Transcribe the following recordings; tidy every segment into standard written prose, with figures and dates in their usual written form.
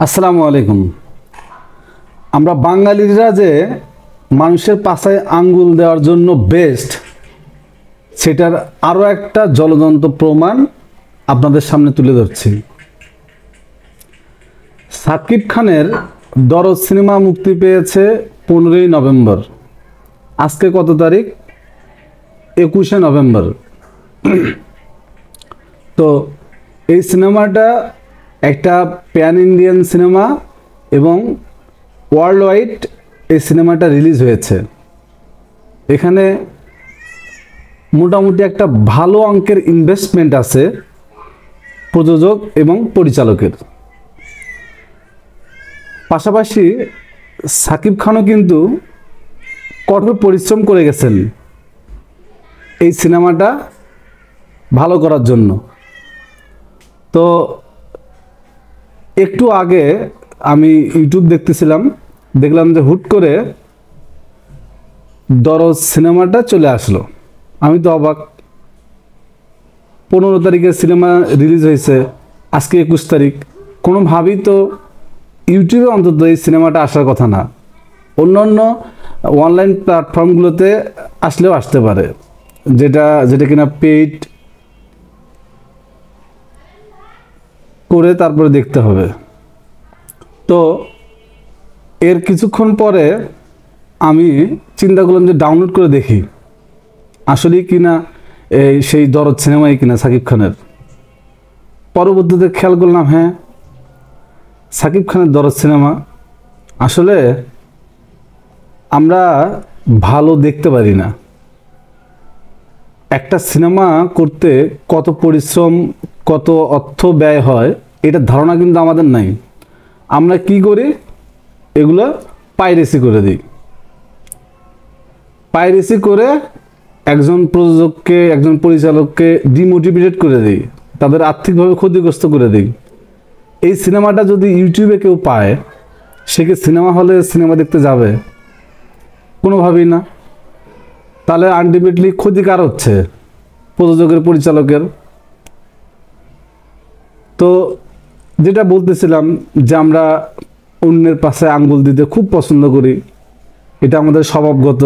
আসসালামু আলাইকুম। আমরা বাঙালিরা যে মানুষের পাছায় আঙ্গুল দেওয়ার জন্য বেস্ট, সেটার আরও একটা জ্বলন্ত প্রমাণ আপনাদের সামনে তুলে ধরছি। সাকিব খানের দরদ সিনেমা মুক্তি পেয়েছে 15ই নভেম্বর। আজকে কত তারিখ? 21শে নভেম্বর। তো এই সিনেমাটা একটা প্যান ইন্ডিয়ান সিনেমা এবং ওয়ার্ল্ড ওয়াইড এই সিনেমাটা রিলিজ হয়েছে। এখানে মোটামুটি একটা ভালো অঙ্কের ইনভেস্টমেন্ট আছে প্রযোজক এবং পরিচালকের। পাশাপাশি সাকিব খানও কিন্তু কঠোর পরিশ্রম করে গেছেন এই সিনেমাটা ভালো করার জন্য। তো একটু আগে আমি ইউটিউব দেখতেছিলাম, দেখলাম যে হুট করে দরদ সিনেমাটা চলে আসলো। আমি তো অবাক। 15 তারিখে সিনেমা রিলিজ হয়েছে, আজকে 21 তারিখ। কোনোভাবেই তো ইউটিউবে অন্তত এই সিনেমাটা আসার কথা না। অন্য অনলাইন প্ল্যাটফর্মগুলোতে আসলেও আসতে পারে, যেটা কিনা পেইড করে তারপরে দেখতে হবে। তো এর কিছুক্ষণ পরে আমি চিন্তা করলাম যে ডাউনলোড করে দেখি আসলেই কিনা সেই দরদ সিনেমাই কিনা সাকিব খানের। পরবর্তীতে খেয়াল করলাম, হ্যাঁ, সাকিব খানের দরদ সিনেমা। আসলে আমরা ভালো দেখতে পারি না। একটা সিনেমা করতে কত পরিশ্রম, কত অর্থ ব্যয় হয়, এটার ধারণা কিন্তু আমাদের নাই। আমরা কি করি? এগুলো পাইরেসি করে দিই। পাইরেসি করে একজন প্রযোজককে, একজন পরিচালককে ডিমোটিভেটেড করে দিই, তাদের আর্থিকভাবে ক্ষতিগ্রস্ত করে দিই। এই সিনেমাটা যদি ইউটিউবে কেউ পায়, সে কি সিনেমা হলে সিনেমা দেখতে যাবে? কোনোভাবেই না। তাহলে আলটিমেটলি ক্ষতি কার হচ্ছে? প্রযোজকের, পরিচালকের। তো যেটা বলতেছিলাম যে আমরা অন্যের পাশে আঙ্গুল দিতে খুব পছন্দ করি। এটা আমাদের স্বভাবগত,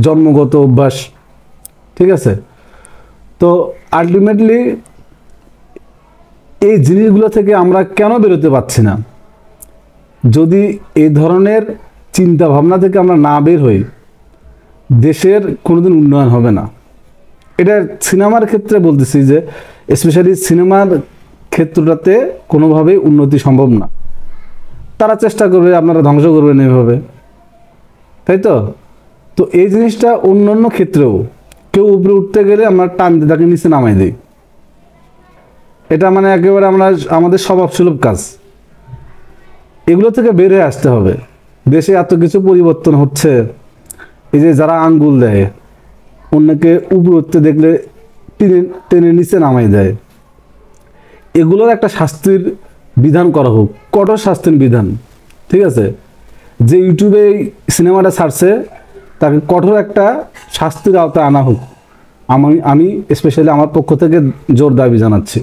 জন্মগত অভ্যাস। ঠিক আছে? তো আলটিমেটলি এই জিনিসগুলো থেকে আমরা কেন বেরোতে পারছি না? যদি এই ধরনের চিন্তা ভাবনা থেকে আমরা না বের হই, দেশের কোনোদিন উন্নয়ন হবে না। এটা সিনেমার ক্ষেত্রে বলতেছি, যে স্পেশালি সিনেমার ক্ষেত্রটাতে কোনোভাবেই উন্নতি সম্ভব না। তারা চেষ্টা করবে, আপনারা ধ্বংস করবেন এইভাবে, তাই তো? তো এই জিনিসটা অন্য ক্ষেত্রেও কেউ উপরে উঠতে গেলে আমরা টান দিয়ে তাকে নিচে নামাই দিই। এটা মানে একেবারে আমাদের স্বভাবসুলভ কাজ। এগুলো থেকে বের হয়ে আসতে হবে। দেশে এত কিছু পরিবর্তন হচ্ছে, এই যে যারা আঙ্গুল দেয়, অন্যকে উপরে উঠতে দেখলে টেনে নিচে নামাই দেয়, এগুলোর একটা শাস্তির বিধান করা হোক, কঠোর শাস্তির বিধান। ঠিক আছে? যে ইউটিউবে এই সিনেমাটা ছাড়ছে, তাকে কঠোর একটা শাস্তির আওতায় আনা হোক। আমি স্পেশালি আমার পক্ষ থেকে জোর দাবি জানাচ্ছি।